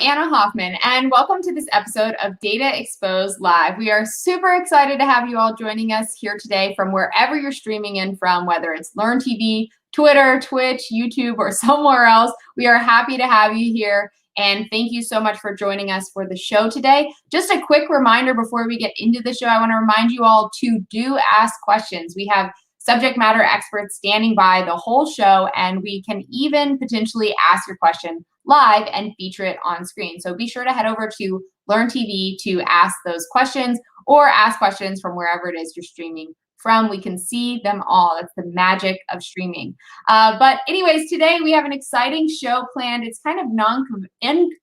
Anna Hoffman, and welcome to this episode of Data Exposed Live. We are super excited to have you all joining us here today from wherever you're streaming in from, whether it's Learn TV, Twitter, Twitch, YouTube, or somewhere else. We are happy to have you here, and thank you so much for joining us for the show today. Just a quick reminder before we get into the show, I want to remind you all to do ask questions. We have subject matter experts standing by the whole show, and we can even potentially ask your question live and feature it on screen. So be sure to head over to Learn TV to ask those questions or ask questions from wherever it is you're streaming from. We can see them all. That's the magic of streaming. But anyways, today we have an exciting show planned. It's kind of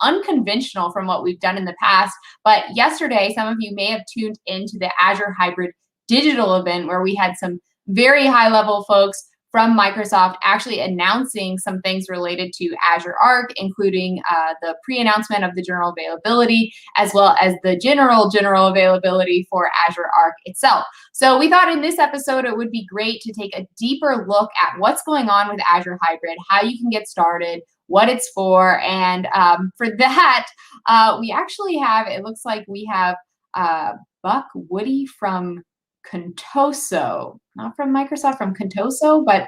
unconventional from what we've done in the past. But yesterday, some of you may have tuned into the Azure Hybrid Digital event where we had some very high-level folks from Microsoft actually announcing some things related to Azure Arc, including the pre-announcement of the general availability, as well as the general availability for Azure Arc itself. So we thought in this episode it would be great to take a deeper look at what's going on with Azure Hybrid, how you can get started, what it's for, and for that, we actually have, it looks like we have Buck Woody from Contoso, not from Microsoft, from Contoso, but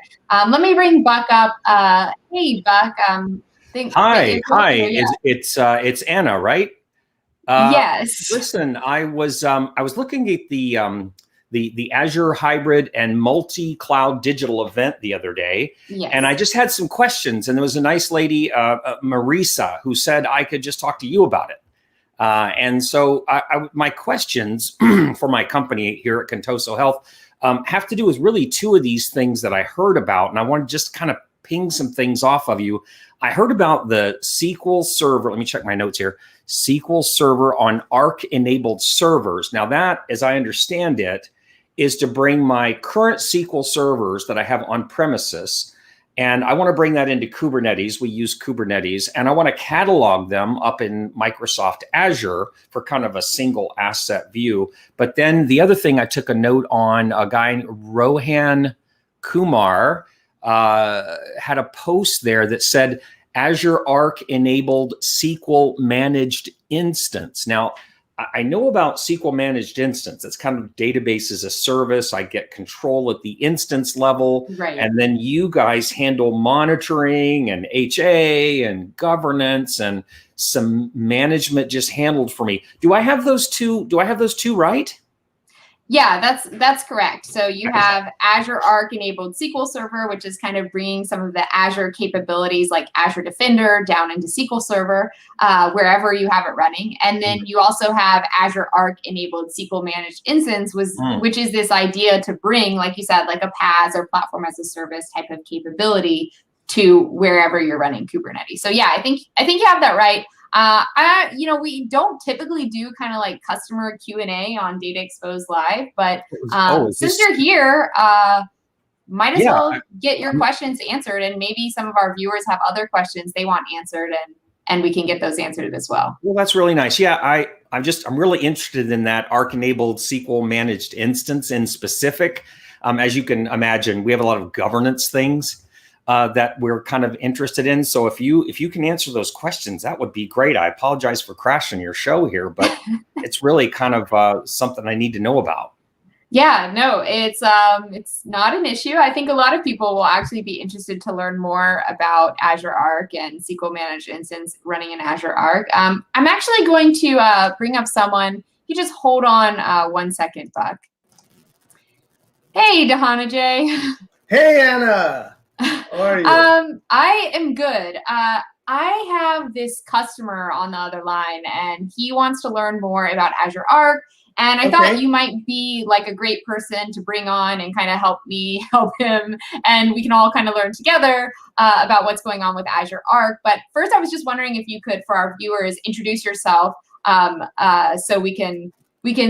let me bring Buck up. Hey, Buck. Hi. It's Anna, right? Yes. Listen, I was looking at the Azure Hybrid and Multi-Cloud Digital event the other day, yes. And I just had some questions, and there was a nice lady, Marisa, who said I could just talk to you about it. And so my questions for my company here at Contoso Health have to do with really two of these things that I heard about, and I want to just kind of ping some things off of you. I heard about the SQL Server. Let me check my notes here. SQL Server on Arc-enabled servers. Now that, as I understand it, is to bring my current SQL servers that I have on premises, and I want to bring that into Kubernetes. We use Kubernetes, and I want to catalog them up in Microsoft Azure for kind of a single asset view. But then the other thing I took a note on, a guy, Rohan Kumar, had a post there that said Azure Arc-enabled SQL managed instance. Now, I know about SQL managed instance. It's kind of database as a service. I get control at the instance level. Right. And then you guys handle monitoring and HA and governance and some management just handled for me. Do I have those two? Do I have those two right? Yeah, that's correct. So you have Azure Arc-enabled SQL Server, which is kind of bringing some of the Azure capabilities like Azure Defender down into SQL Server, wherever you have it running. And then you also have Azure Arc-enabled SQL Managed Instance, which is this idea to bring, like you said, like a PaaS or platform as a service type of capability to wherever you're running Kubernetes. So yeah, I think you have that right. We don't typically do kind of like customer Q&A on Data Exposed Live, but since you're here, might as well get your questions answered, and maybe some of our viewers have other questions they want answered, and we can get those answered as well. Well, that's really nice. Yeah, I'm really interested in that Arc-enabled SQL managed instance in specific. As you can imagine, we have a lot of governance things that we're kind of interested in. So if you can answer those questions, that would be great. I apologize for crashing your show here, but it's really kind of something I need to know about. Yeah, no, it's not an issue. I think a lot of people will actually be interested to learn more about Azure Arc and SQL Managed Instance running in Azure Arc. I'm actually going to bring up someone. You just hold on 1 second, Buck. Hey, Dhananjay. Hey, Anna. How are you? I am good. I have this customer on the other line, and he wants to learn more about Azure Arc. And I thought you might be like a great person to bring on and kind of help me help him, and we can all kind of learn together about what's going on with Azure Arc. But first, I was just wondering if you could, for our viewers, introduce yourself so we can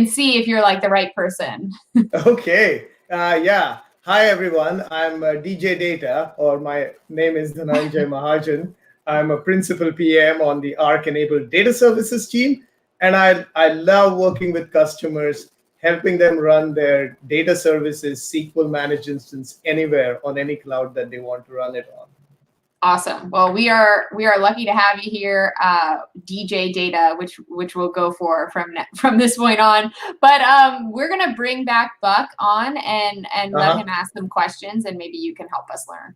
see if you're like the right person. Okay. Yeah. Hi, everyone. I'm DJ Data, or my name is Dhananjay Mahajan. I'm a principal PM on the Arc-enabled data services team. And I love working with customers, helping them run their data services, SQL managed instance anywhere on any cloud that they want to run it on. Awesome. Well, we are lucky to have you here, DJ Data, which we'll go for from this point on. But we're gonna bring back Buck on and let him ask some questions, and maybe you can help us learn.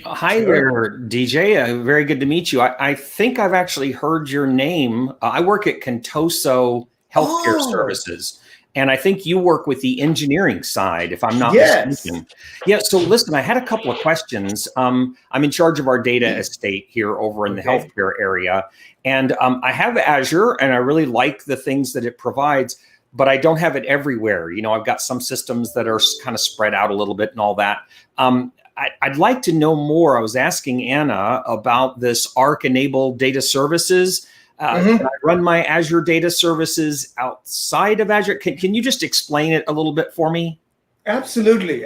Hi there, DJ. Very good to meet you. I think I've actually heard your name. I work at Contoso Healthcare Services. And I think you work with the engineering side, if I'm not mistaken. Yeah, so listen, I had a couple of questions. I'm in charge of our data estate here over in the healthcare area. And I have Azure, and I really like the things that it provides, but I don't have it everywhere. You know, I've got some systems that are kind of spread out a little bit and all that. I'd like to know more. I was asking Anna about this Arc-enabled data services. Can I run my Azure data services outside of Azure? Can you just explain it a little bit for me? Absolutely,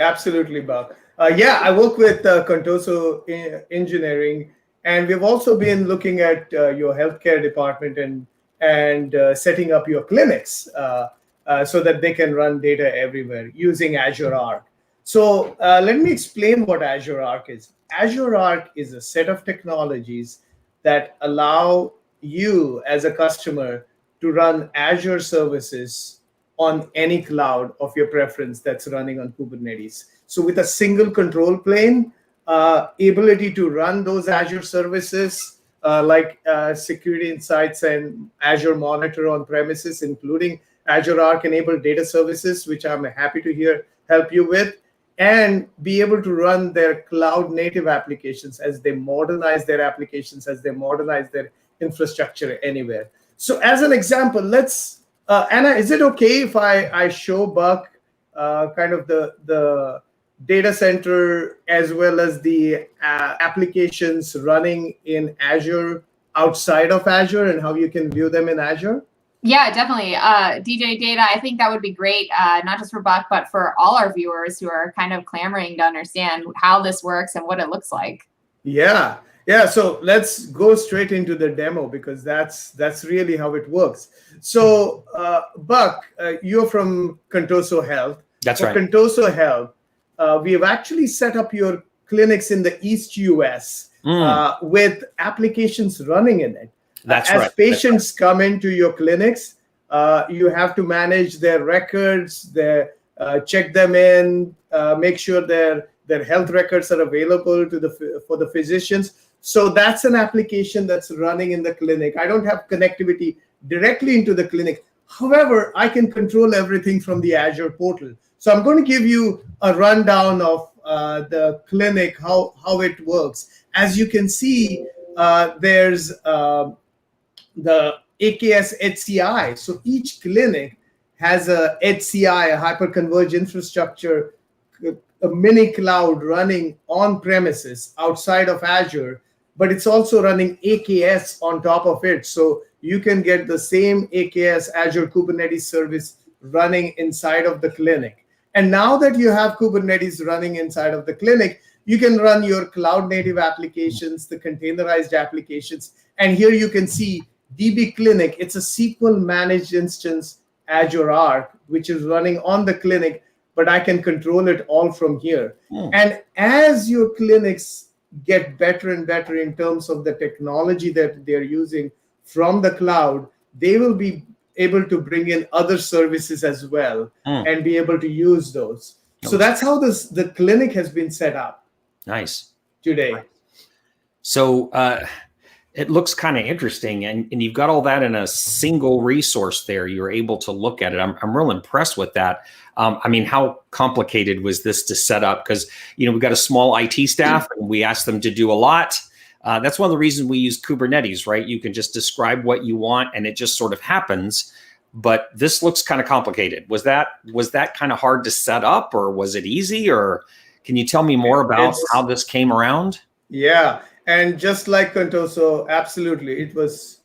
Buck. Yeah, I work with Contoso Engineering, and we've also been looking at your healthcare department and setting up your clinics so that they can run data everywhere using Azure Arc. So let me explain what Azure Arc is. Azure Arc is a set of technologies that allow you as a customer to run Azure services on any cloud of your preference that's running on Kubernetes. So with a single control plane, ability to run those Azure services like Security Insights and Azure Monitor on premises, including Azure Arc-enabled data services, which I'm happy to help you with, and be able to run their cloud native applications as they modernize their applications, as they modernize their infrastructure anywhere. So as an example, let's, Anna, is it okay if I show Buck kind of the data center as well as the applications running in Azure outside of Azure and how you can view them in Azure? Yeah, definitely. DJ Data, I think that would be great, not just for Buck, but for all our viewers who are kind of clamoring to understand how this works and what it looks like. Yeah. Yeah, so let's go straight into the demo because that's really how it works. So, Buck, you're from Contoso Health. That's right. Contoso Health, we have actually set up your clinics in the East US with applications running in it. As patients come into your clinics, you have to manage their records, check them in, make sure their health records are available for the physicians. So that's an application that's running in the clinic. I don't have connectivity directly into the clinic. However, I can control everything from the Azure portal. So I'm going to give you a rundown of the clinic, how it works. As you can see, there's the AKS HCI. So each clinic has a HCI, a hyperconverged infrastructure, a mini cloud running on premises outside of Azure, but it's also running AKS on top of it. So you can get the same AKS Azure Kubernetes service running inside of the clinic. And now that you have Kubernetes running inside of the clinic, you can run your cloud native applications, the containerized applications. And here you can see DB Clinic. It's a SQL managed instance Azure Arc, which is running on the clinic, but I can control it all from here. And as your clinics get better and better in terms of the technology that they're using from the cloud, they will be able to bring in other services as well and be able to use those. So that's how the clinic has been set up. Nice. Today. So it looks kind of interesting, and you've got all that in a single resource there. You're able to look at it. I'm real impressed with that. I mean, how complicated was this to set up? Because, you know, we've got a small IT staff and we ask them to do a lot. That's one of the reasons we use Kubernetes, right? You can just describe what you want and it just sort of happens. But this looks kind of complicated. Was that kind of hard to set up, or was it easy? Or can you tell me more about how this came around? Yeah. And just like Contoso, absolutely. It was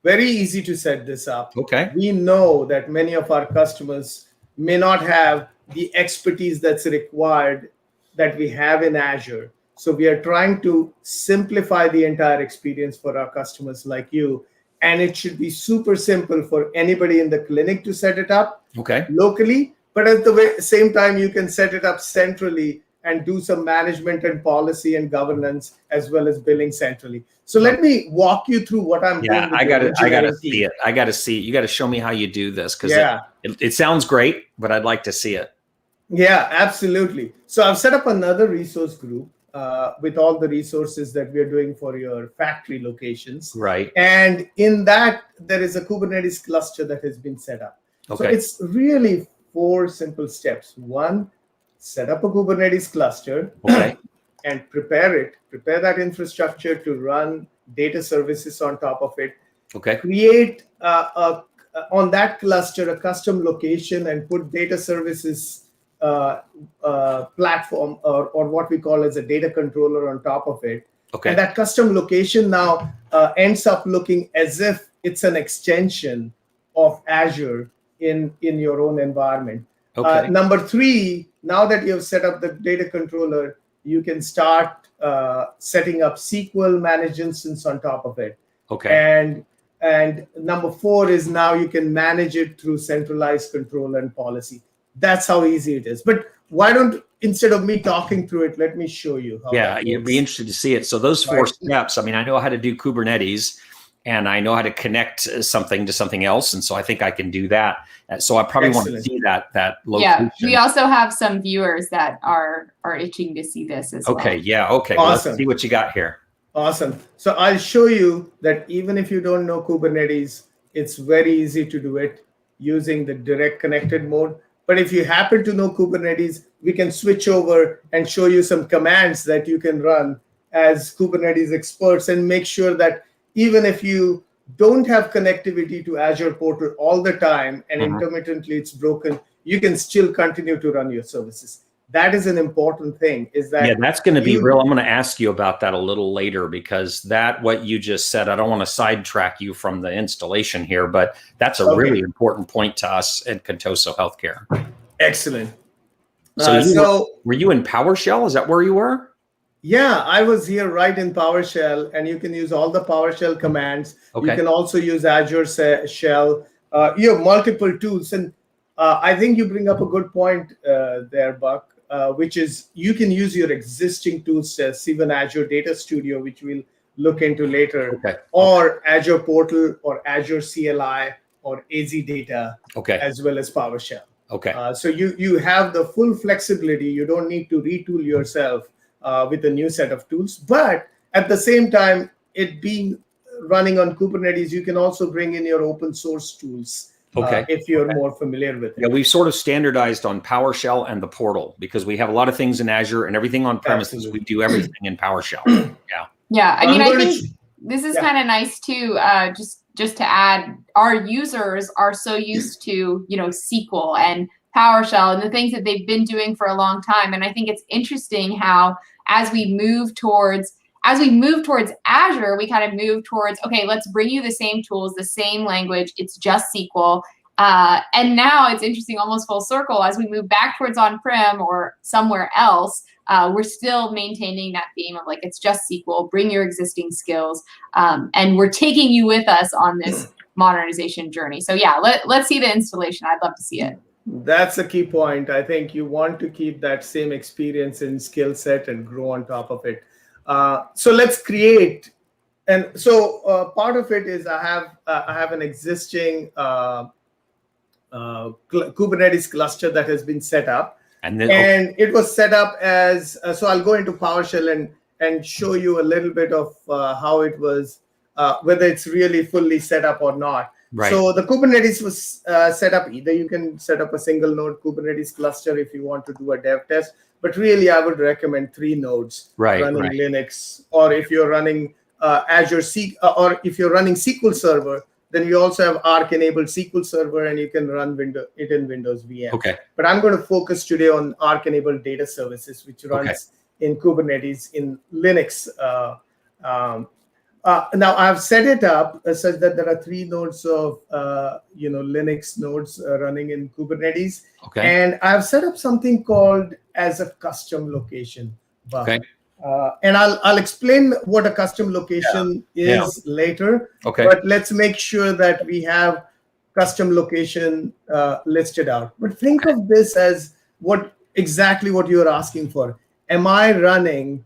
very easy to set this up. Okay. We know that many of our customers may not have the expertise that's required that we have in Azure. So we are trying to simplify the entire experience for our customers like you. And it should be super simple for anybody in the clinic to set it up locally. But at the same time, you can set it up centrally and do some management and policy and governance, as well as billing centrally. So let me walk you through what I'm doing. I gotta see it. I gotta see it. You gotta show me how you do this, because it sounds great, but I'd like to see it. Yeah, absolutely. So I've set up another resource group with all the resources that we are doing for your factory locations. Right. And in that, there is a Kubernetes cluster that has been set up. Okay. So it's really 4 simple steps. 1, set up a Kubernetes cluster. Okay. And prepare that infrastructure to run data services on top of it. Okay. Create on that cluster a custom location and put data services platform or what we call as a data controller on top of it. Okay. And that custom location now ends up looking as if it's an extension of Azure in your own environment. Okay. Number 3, now that you have set up the data controller, you can start setting up SQL managed instance on top of it. Okay. And number 4 is now you can manage it through centralized control and policy. That's how easy it is. But why don't, instead of me talking through it, let me show you how. Yeah, you'd be interested to see it. So those 4 steps, I mean, I know how to do Kubernetes, and I know how to connect something to something else. And so I think I can do that. So I probably want to see that location. Yeah, we also have some viewers that are itching to see this as well. Okay, yeah, okay. Awesome. Well, let's see what you got here. Awesome. So I'll show you that even if you don't know Kubernetes, it's very easy to do it using the direct connected mode. But if you happen to know Kubernetes, we can switch over and show you some commands that you can run as Kubernetes experts and make sure that even if you don't have connectivity to Azure portal all the time and intermittently it's broken, you can still continue to run your services. That is an important thing. Is that that's going to be real. I'm going to ask you about that a little later, because what you just said, I don't want to sidetrack you from the installation here, but that's a really important point to us at Contoso Healthcare. Excellent. So were you in PowerShell? Is that where you were? Yeah, I was here right in PowerShell, and you can use all the PowerShell commands. Okay. You can also use Azure Shell. You have multiple tools. And I think you bring up a good point there, Buck, which is you can use your existing tools as even Azure Data Studio, which we'll look into later, or Azure Portal or Azure CLI or AZ Data, as well as PowerShell. Okay. So you have the full flexibility. You don't need to retool yourself with a new set of tools. But at the same time, it being running on Kubernetes, you can also bring in your open source tools if you're more familiar with it. Yeah, we've sort of standardized on PowerShell and the portal because we have a lot of things in Azure and everything on premises. Absolutely. We do everything in PowerShell. Yeah, I mean, I think this is kind of nice too. Just to add, our users are so used to SQL and PowerShell and the things that they've been doing for a long time, and I think it's interesting how as we move towards Azure, we kind of move towards, okay, let's bring you the same tools, the same language. It's just SQL. And now it's interesting, almost full circle, as we move back towards on-prem or somewhere else, we're still maintaining that theme of it's just SQL, bring your existing skills. And we're taking you with us on this modernization journey. So yeah, let's see the installation. I'd love to see it. That's a key point. I think you want to keep that same experience and skill set and grow on top of it. So let's create, and so part of it is I have an existing Kubernetes cluster that has been set up, and it was set up as so I'll go into PowerShell and show you a little bit of how it was, whether it's really fully set up or not. Right. So the Kubernetes was set up. Either you can set up a single node Kubernetes cluster if you want to do a dev test, but really I would recommend 3 nodes running Linux, or if you're running Azure or if you're running SQL Server, then you also have Arc-enabled SQL Server, and you can run it in Windows VM. Okay. But I'm going to focus today on Arc-enabled data services, which runs in Kubernetes in Linux. Now I've set it up such that there are 3 nodes of Linux nodes running in Kubernetes, and I've set up something called as a custom location. And I'll explain what a custom location is later. But let's make sure that we have custom location listed out. But think of this as exactly what you're asking for. am I running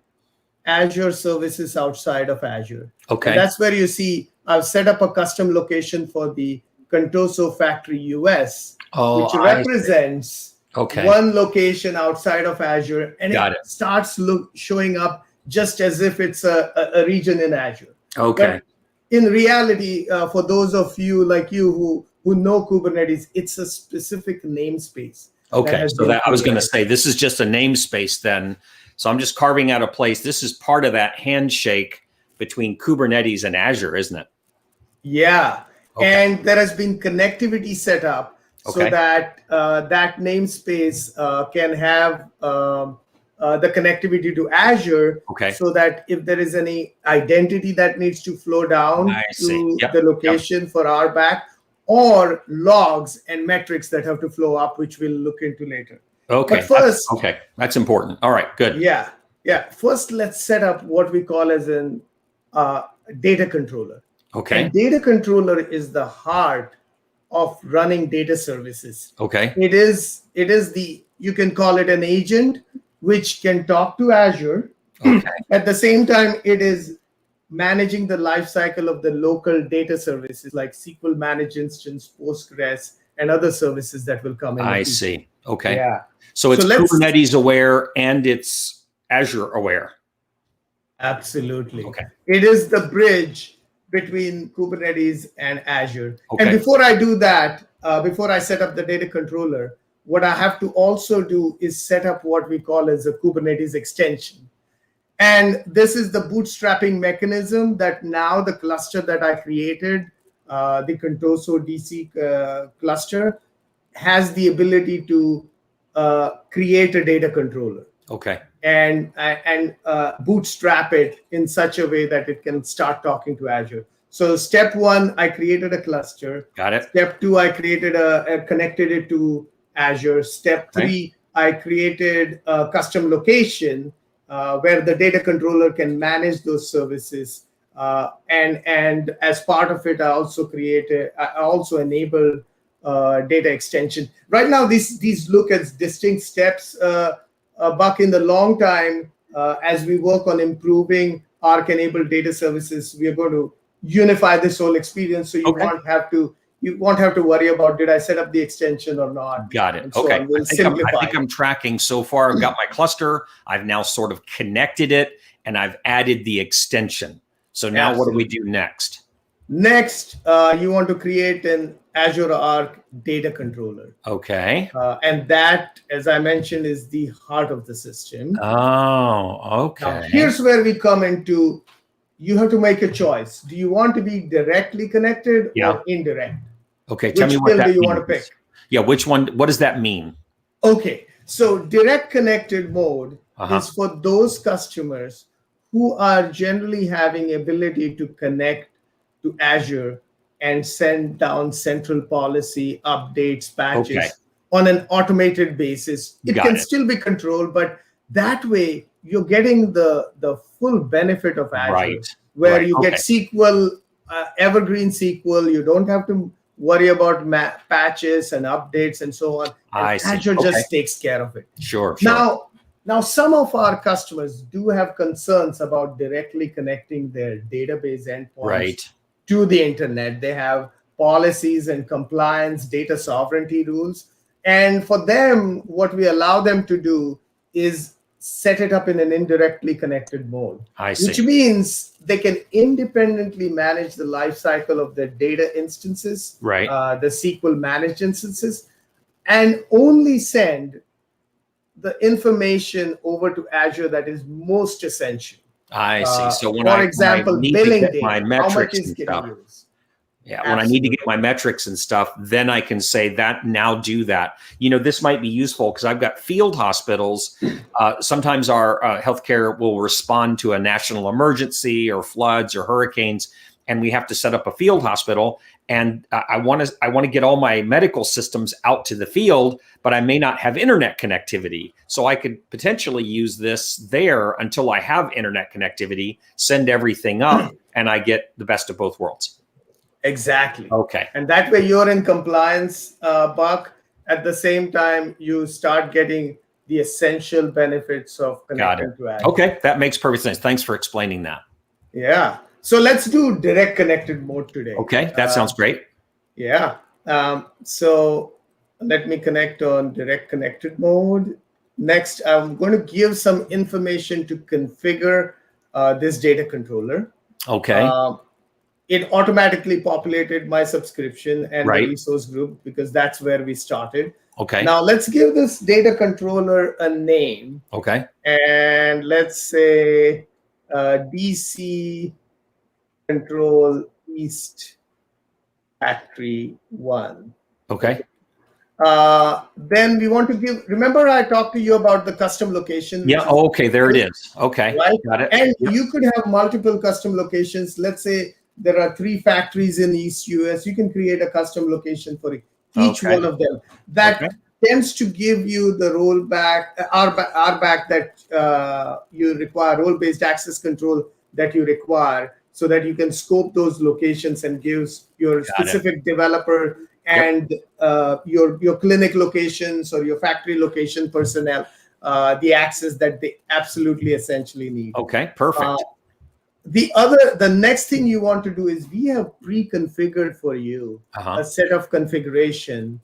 Azure services outside of Azure? Okay. And that's where you see I've set up a custom location for the Contoso Factory US, which represents one location outside of Azure, and it starts showing up just as if it's a region in Azure. Okay. But in reality, for those of you like you who know Kubernetes, it's a specific namespace. Okay, so that I was going to say, this is just a namespace then. So I'm just carving out a place. This is part of that handshake between Kubernetes and Azure, isn't it? Yeah. And there has been connectivity set up so that that namespace can have the connectivity to Azure, so that if there is any identity that needs to flow down to the location for RBAC, or logs and metrics that have to flow up, which we'll look into later. Okay. But first, that's important. All right, good. Yeah. First, let's set up what we call as an data controller. Okay. And data controller is the heart of running data services. Okay. It is you can call it an agent which can talk to Azure. Okay. At the same time, it is managing the life cycle of the local data services like SQL Managed Instance, Postgres, and other services that will come in. I see. Okay. Yeah. So it's Kubernetes aware and it's Azure aware. Absolutely. Okay. It is the bridge between Kubernetes and Azure. Okay. And before I do that, before I set up the data controller, what I have to also do is set up what we call as a Kubernetes extension. And this is the bootstrapping mechanism that now the cluster that I created, the Contoso DC cluster, has the ability to create a data controller. Okay. And bootstrap it in such a way that it can start talking to Azure. So step one, I created a cluster. Got it. Step two, I created connected it to Azure. Step three, I created a custom location where the data controller can manage those services. And as part of it, I also enabled data extension. Right now, these look as distinct steps. Buck, in the long time, as we work on improving Arc-enabled data services, we are going to unify this whole experience, so you won't have to worry about, did I set up the extension or not? Got it. So Okay. I think I'm tracking so far. I've got my cluster. I've now sort of connected it, and I've added the extension. So now what do we do next? Next, you want to create an Azure Arc data controller. Okay. And that, as I mentioned, is the heart of the system. Oh, okay. Now, here's where we come into, you have to make a choice. Do you want to be directly connected or indirect? Okay, tell me what that means. Which field do you want to pick? Yeah, which one? What does that mean? Okay, so direct connected mode is for those customers who are generally having ability to connect to Azure and send down central policy updates, patches on an automated basis. It can still be controlled, but that way you're getting the full benefit of Azure, where you get SQL, evergreen SQL. You don't have to worry about patches and updates and so on. And Azure just takes care of it. Sure. Now, some of our customers do have concerns about directly connecting their database endpoints to the internet. They have policies and compliance, data sovereignty rules. And for them, what we allow them to do is set it up in an indirectly connected mode, which means they can independently manage the lifecycle of their data instances, the SQL managed instances, and only send the information over to Azure that is most essential. I see. So when for example, billing data, my metrics how much is and getting stuff. used? Yeah, when I need to get my metrics and stuff, then I can say that now do that. You know, this might be useful because I've got field hospitals. Sometimes our healthcare will respond to a national emergency or floods or hurricanes, and we have to set up a field hospital. And I want to get all my medical systems out to the field, but I may not have internet connectivity. So I could potentially use this there until I have internet connectivity, send everything up, and I get the best of both worlds. Exactly. Okay. And that way you're in compliance, Buck. At the same time, you start getting the essential benefits of connecting to Azure. Okay, that makes perfect sense. Thanks for explaining that. Yeah. So let's do direct connected mode today. Okay, that sounds great. Yeah. So let me connect on direct connected mode. Next, I'm going to give some information to configure this data controller. Okay. It automatically populated my subscription and the resource group because that's where we started. Okay. Now let's give this data controller a name. Okay. And let's say DC Control East Factory 1. Okay. Then we want to give, remember I talked to you about the custom location? Yeah, okay, there it is. Okay, right? Got it. And you could have multiple custom locations. Let's say there are 3 factories in East US. You can create a custom location for each one of them. That tends to give you the rollback, RBAC that you require, role-based access control that you require, so that you can scope those locations and gives your specific developer and your clinic locations or your factory location personnel the access that they absolutely essentially need. Okay, perfect. The next thing you want to do is we have pre-configured for you a set of configuration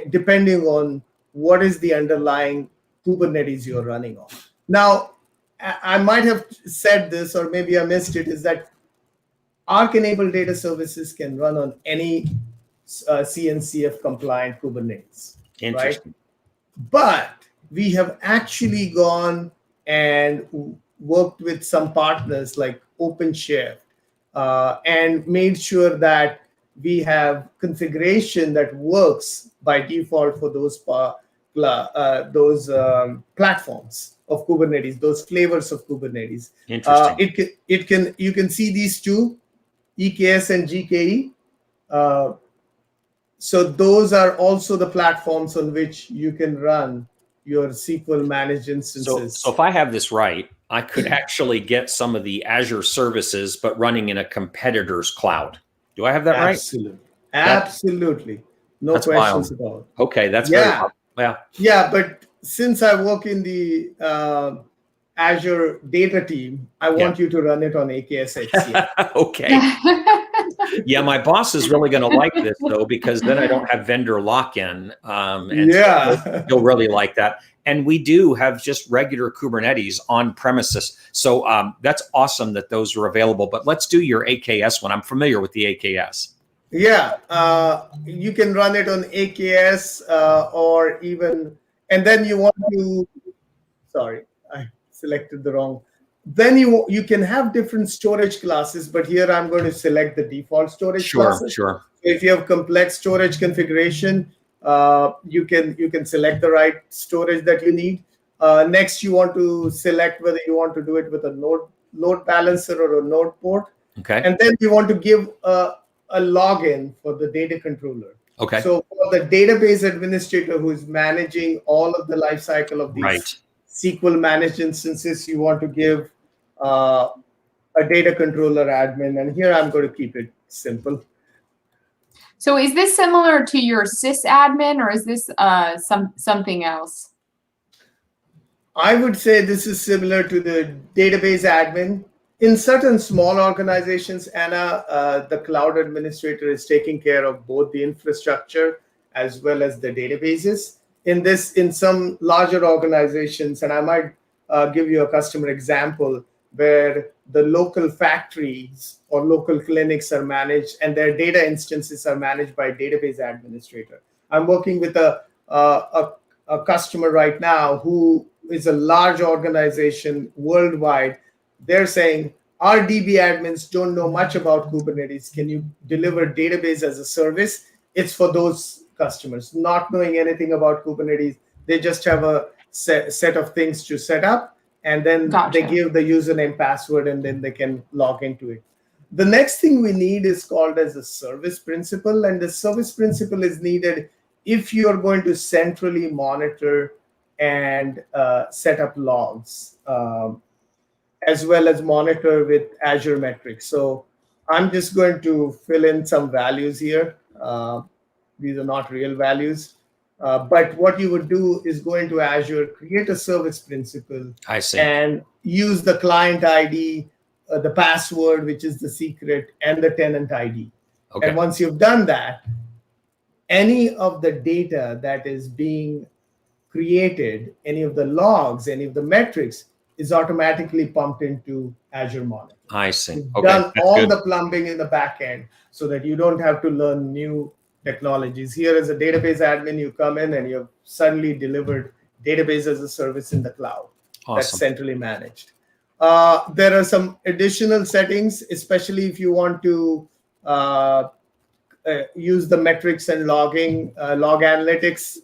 depending on what is the underlying Kubernetes you're running on. Now, I might have said this, or maybe I missed it, is that Arc-enabled data services can run on any CNCF compliant Kubernetes. Interesting. Right? But we have actually gone and worked with some partners like OpenShift and made sure that we have configuration that works by default for those platforms of Kubernetes, those flavors of Kubernetes. Interesting. You can see these two, EKS and GKE. So those are also the platforms on which you can run your SQL managed instances. So if I have this right, I could actually get some of the Azure services, but running in a competitor's cloud. Do I have that right? Absolutely. No questions at all. Okay, that's very well. Yeah, but since I work in the Azure data team, I want you to run it on AKS HCI. Okay. Yeah, my boss is really going to like this though, because then I don't have vendor lock-in. And so he'll really like that. And we do have just regular Kubernetes on premises. So that's awesome that those are available. But let's do your AKS one. I'm familiar with the AKS. Yeah, you can run it on AKS or even, and then you want to, sorry, I selected the wrong. Then you can have different storage classes, but here I'm going to select the default storage classes. Sure. If you have complex storage configuration, you can select the right storage that you need. Next, you want to select whether you want to do it with a load balancer or a node port. Okay. And then you want to give a login for the data controller. Okay. So for the database administrator who is managing all of the life cycle of these SQL managed instances, you want to give a data controller admin. And here I'm going to keep it simple. So is this similar to your sysadmin, or is this something else? I would say this is similar to the database admin. In certain small organizations, Anna, the cloud administrator is taking care of both the infrastructure as well as the databases. In some larger organizations, and I might give you a customer example where the local factories or local clinics are managed and their data instances are managed by a database administrator. I'm working with a customer right now who is a large organization worldwide. They're saying, our DB admins don't know much about Kubernetes. Can you deliver database as a service? It's for those customers, not knowing anything about Kubernetes. They just have a set of things to set up, and then they give the username, password, and then they can log into it. The next thing we need is called as a service principal, and the service principal is needed if you're going to centrally monitor and set up logs, as well as monitor with Azure metrics. So I'm just going to fill in some values here. These are not real values. But what you would do is go into Azure, create a service principal, I see. and use the client ID, the password, which is the secret, and the tenant ID. Okay. And once you've done that, any of the data that is being created, any of the logs, any of the metrics is automatically pumped into Azure Monitor. I see. You've Okay. done That's all good. the plumbing in the back end so that you don't have to learn new technologies. Here as a database admin, you come in and you've suddenly delivered database as a service in the cloud. That's Awesome. centrally managed. There are some additional settings, especially if you want to use the metrics and logging, log analytics.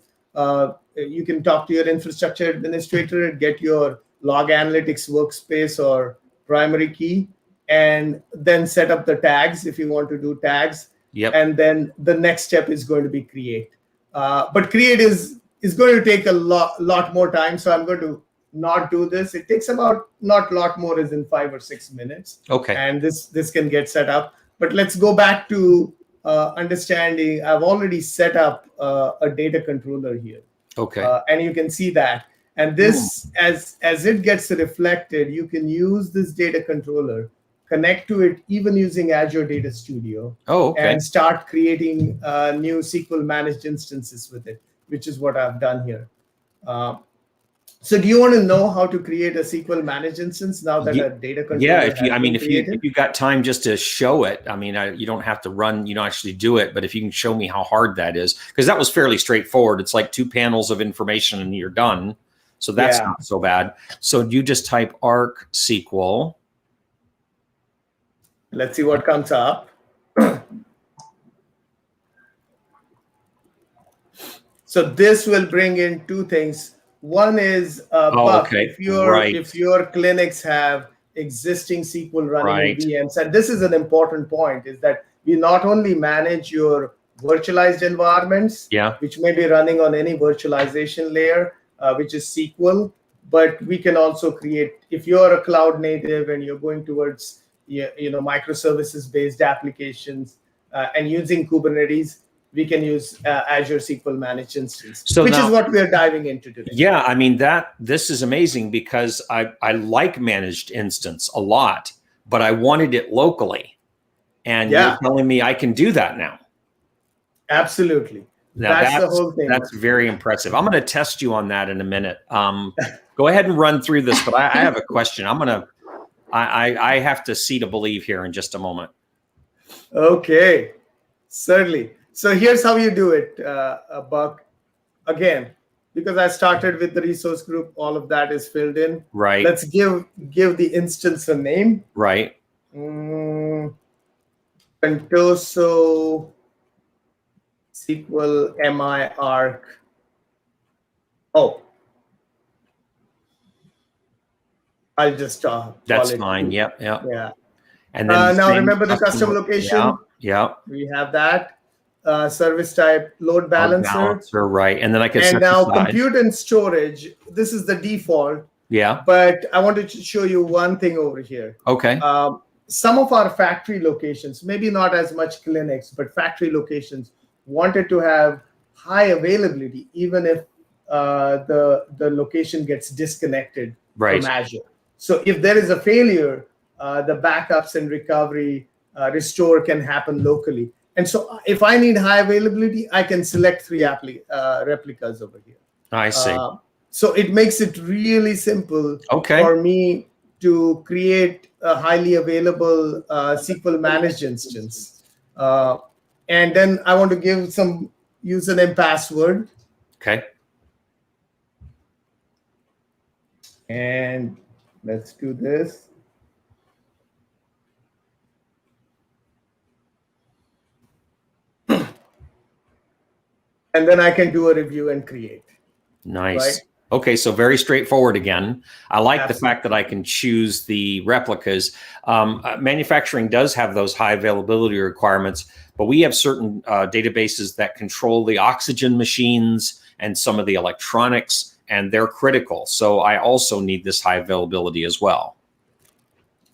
You can talk to your infrastructure administrator and get your log analytics workspace or primary key, and then set up the tags if you want to do tags. Yep. And then the next step is going to be create. But create is going to take a lot more time, so I'm going to not do this. It takes about, not a lot more, as in 5 or 6 minutes. Okay. And this can get set up. But let's go back to understanding. I've already set up a data controller here. Okay. And you can see that. And this, as it gets reflected, you can use this data controller, connect to it even using Azure Data Studio, Oh, okay. and start creating new SQL managed instances with it, which is what I've done here. So do you want to know how to create a SQL managed instance now that a data controller Yeah, has been created? if you got time just to show it, I mean, you don't have to run, you don't actually do it, but if you can show me how hard that is, because that was fairly straightforward. It's like 2 panels of information and you're done. So that's not so bad. So you just type Arc SQL. Let's see what comes up. So this will bring in 2 things. One is Buck, okay. if your clinics have existing SQL running in VMs, and this is an important point, is that we not only manage your virtualized environments, which may be running on any virtualization layer, which is SQL, but we can also create, if you're a cloud native and you're going towards microservices-based applications and using Kubernetes, we can use Azure SQL Managed Instance, which is what we're diving into today. Yeah, I mean, this is amazing because I like managed instance a lot, but I wanted it locally. And you're telling me I can do that now. Absolutely. Now that's the whole thing. That's very impressive. I'm going to test you on that in a minute. Go ahead and run through this, but I have a question. I have to see to believe here in just a moment. Okay, certainly. So here's how you do it, Buck. Again, because I started with the resource group, all of that is filled in. Right. Let's give the instance a name. Right. Contoso SQL MI Arc. Oh, I'll just that's fine. Yep. Yeah. And then now remember the custom location. Yeah. We have that. Service type load balancer. Right. And then I can and now compute and storage. This is the default. Yeah. But I wanted to show you one thing over here. Okay. Some of our factory locations, maybe not as much clinics, but factory locations wanted to have high availability, even if the location gets disconnected from Azure. So if there is a failure, the backups and recovery restore can happen locally. And so if I need high availability, I can select 3 replicas over here. I see. So it makes it really simple for me to create a highly available SQL managed instance. And then I want to give some username password. Okay. And let's do this. And then I can do a review and create. Nice. Right? Okay, so very straightforward again. I like the fact that I can choose the replicas. Manufacturing does have those high availability requirements, but we have certain databases that control the oxygen machines and some of the electronics, and they're critical. So I also need this high availability as well.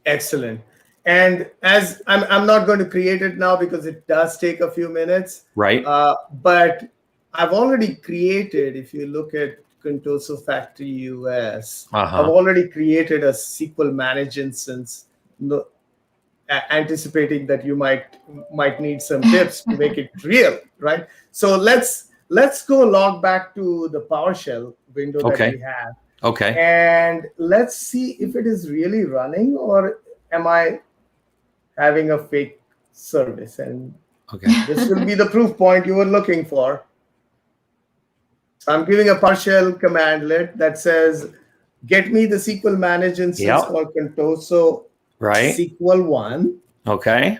Excellent. And as I'm not going to create it now because it does take a few minutes. Right. But I've already created, if you look at Contoso Factory US, Uh-huh. I've already created a SQL managed instance, anticipating that you might need some tips to make it real, right? So let's go log back to the PowerShell window that we have. Okay. And let's see if it is really running, or am I having a fake service? And this will be the proof point you were looking for. So I'm giving a PowerShell commandlet that says, get me the SQL managed instance for Contoso SQL 1. Okay.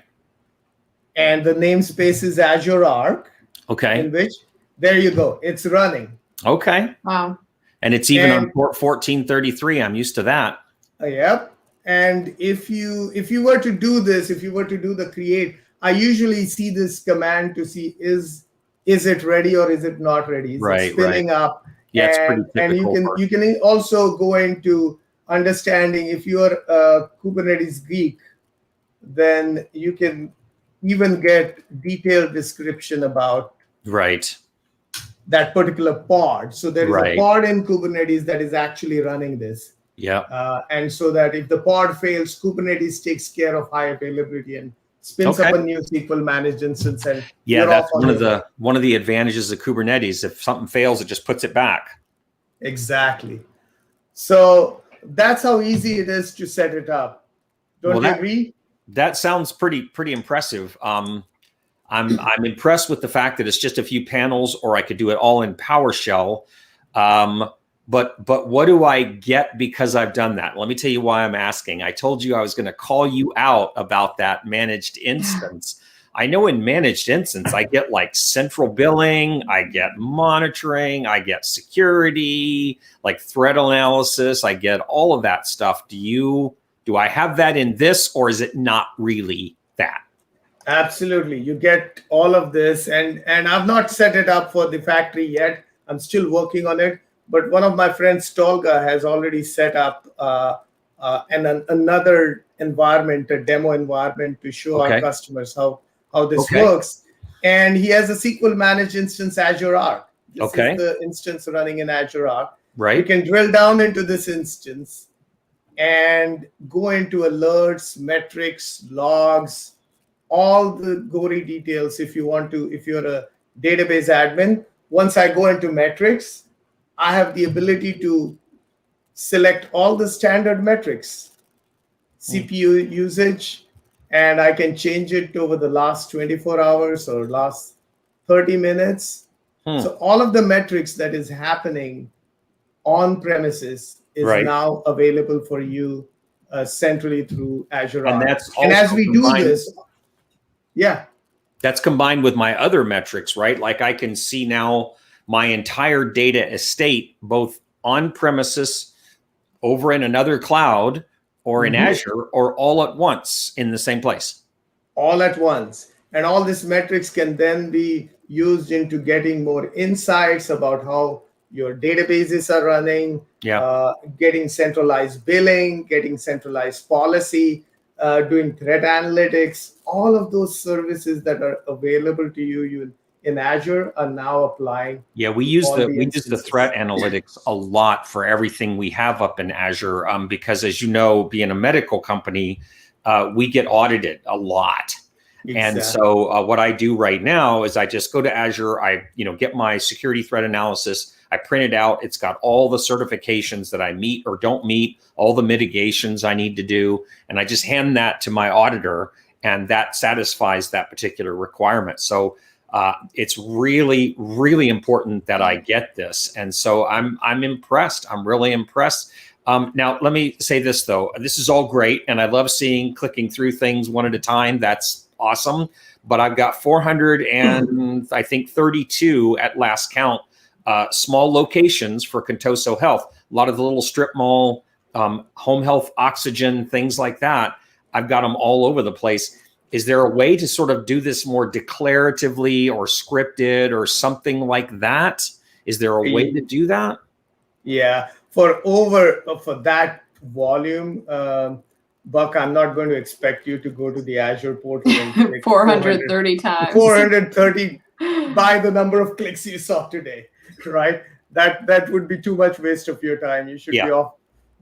And the namespace is Azure Arc. Okay. In which, there you go, it's running. Okay. Wow. And it's even on port 1433. I'm used to that. Yep. And if you were to do this, if you were to do the create, I usually see this command to see is it ready or is it not ready? Is it spinning up? Yeah, it's pretty typical. And you can also go into understanding, if you're a Kubernetes geek, then you can even get detailed description about that particular pod. So there is a pod in Kubernetes that is actually running this. Yeah. And so that if the pod fails, Kubernetes takes care of high availability and spins up a new SQL managed instance. And that's one of the advantages of Kubernetes. If something fails, it just puts it back. Exactly. So that's how easy it is to set it up. Don't you agree? That sounds pretty impressive. I'm impressed with the fact that it's just a few panels, or I could do it all in PowerShell. But what do I get because I've done that? Let me tell you why I'm asking. I told you I was going to call you out about that managed instance. I know in managed instance, I get like central billing, I get monitoring, I get security, like threat analysis, I get all of that stuff. Do I have that in this, or is it not really that? Absolutely. You get all of this. And I've not set it up for the factory yet. I'm still working on it. But one of my friends, Tolga, has already set up another environment, a demo environment, to show our customers how this works. And he has a SQL managed instance, Azure Arc. This is the instance running in Azure Arc. Right. You can drill down into this instance and go into alerts, metrics, logs, all the gory details if you want to, if you're a database admin. Once I go into metrics, I have the ability to select all the standard metrics, CPU usage, and I can change it over the last 24 hours or last 30 minutes. So all of the metrics that is happening on premises is now available for you centrally through Azure Arc. And as we do this, that's combined with my other metrics, right? Like I can see now my entire data estate, both on premises, over in another cloud, or in Azure, or all at once in the same place. All at once. And all these metrics can then be used into getting more insights about how your databases are running, getting centralized billing, getting centralized policy, doing threat analytics. All of those services that are available to you in Azure are now applying. Yeah, we use the threat analytics a lot for everything we have up in Azure, because as you know, being a medical company, we get audited a lot. And so what I do right now is I just go to Azure, I get my security threat analysis, I print it out. It's got all the certifications that I meet or don't meet, all the mitigations I need to do, and I just hand that to my auditor, and that satisfies that particular requirement. So it's really, really important that I get this. And so I'm impressed. I'm really impressed. Now, let me say this, though. This is all great, and I love clicking through things one at a time. That's awesome. But I've got 400 and I think 32 at last count, small locations for Contoso Health. A lot of the little strip mall, home health, oxygen, things like that. I've got them all over the place. Is there a way to sort of do this more declaratively or scripted or something like that? Is there a way to do that? Yeah, for that volume, Buck, I'm not going to expect you to go to the Azure portal and click 430 times. 430 by the number of clicks you saw today, right? That would be too much waste of your time. You should be off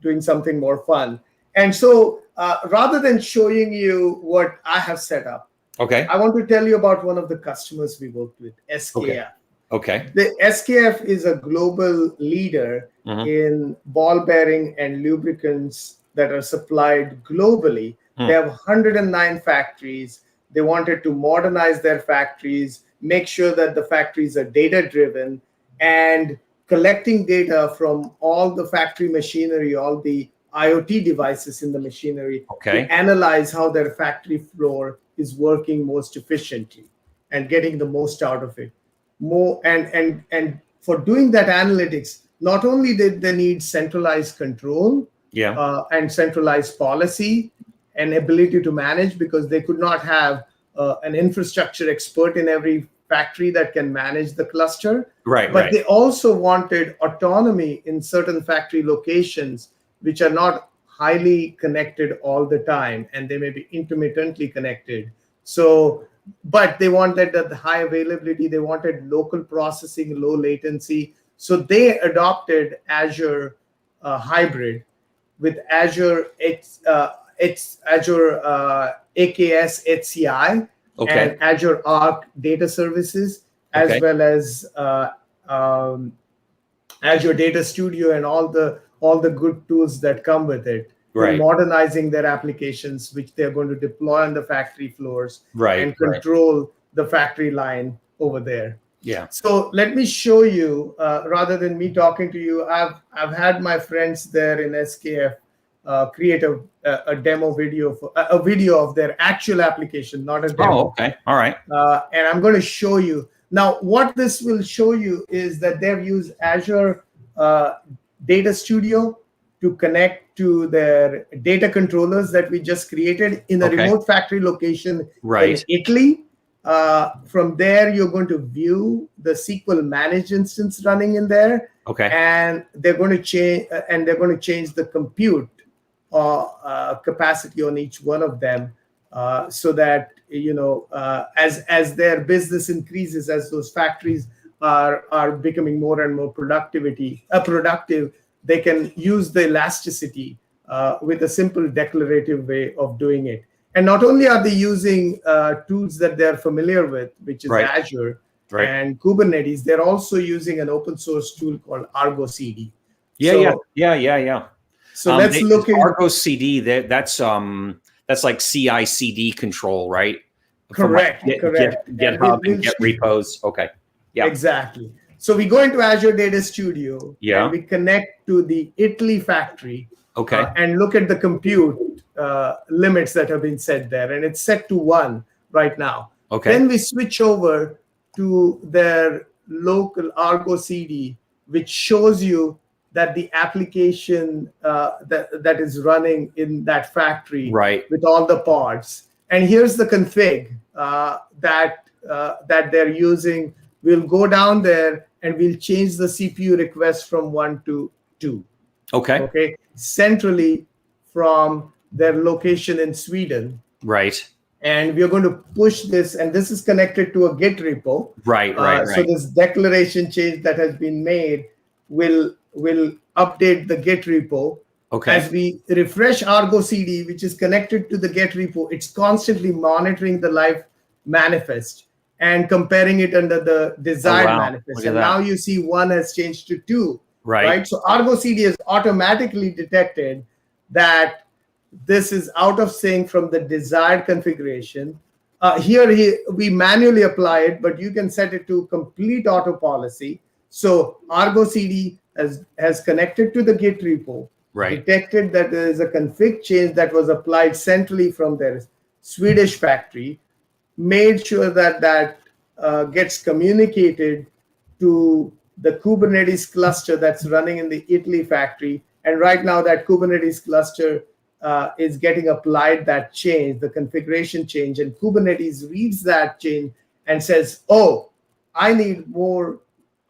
doing something more fun. And so rather than showing you what I have set up, I want to tell you about one of the customers we worked with, SKF. The SKF is a global leader in ball bearing and lubricants that are supplied globally. They have 109 factories. They wanted to modernize their factories, make sure that the factories are data-driven, and collecting data from all the factory machinery, all the IoT devices in the machinery, to analyze how their factory floor is working most efficiently and getting the most out of it. And for doing that analytics, not only did they need centralized control and centralized policy and ability to manage, because they could not have an infrastructure expert in every factory that can manage the cluster. But they also wanted autonomy in certain factory locations, which are not highly connected all the time, and they may be intermittently connected. So, but they wanted the high availability, they wanted local processing, low latency. So they adopted Azure Hybrid with Azure Azure AKS HCI and Azure Arc Data Services, as well as Azure Data Studio and all the good tools that come with it. Modernizing their applications, which they're going to deploy on the factory floors and control the factory line over there. So let me show you, rather than me talking to you, I've had my friends there in SKF create a demo video, a video of their actual application, not a demo. And I'm going to show you. Now, what this will show you is that they've used Azure Data Studio to connect to their data controllers that we just created in a remote factory location in Italy. From there, you're going to view the SQL managed instance running in there, and they're going to change the compute capacity on each one of them, so that as their business increases, as those factories are becoming more and more productive, they can use the elasticity with a simple declarative way of doing it. And not only are they using tools that they're familiar with, which is Azure and Kubernetes, they're also using an open source tool called Argo CD. So let's look at Argo CD. That's like CI/CD control, right? Correct. GitHub and Git repos. Exactly. So we go into Azure Data Studio, and we connect to the Italy factory, and look at the compute limits that have been set there, and it's set to 1 right now. Then we switch over to their local Argo CD, which shows you that the application that is running in that factory with all the pods. And here's the config that they're using. We'll go down there and we'll change the CPU request from 1 to 2. Centrally from their location in Sweden. And we're going to push this, and this is connected to a Git repo. So this declaration change that has been made will update the Git repo. As we refresh Argo CD, which is connected to the Git repo, it's constantly monitoring the live manifest and comparing it under the desired manifest. And now you see 1 has changed to 2. So Argo CD has automatically detected that this is out of sync from the desired configuration. Here we manually apply it, but you can set it to complete auto policy. So Argo CD has connected to the Git repo, detected that there is a config change that was applied centrally from their Swedish factory, made sure that gets communicated to the Kubernetes cluster that's running in the Italy factory. And right now that Kubernetes cluster is getting applied that change, the configuration change, and Kubernetes reads that change and says, oh, I need more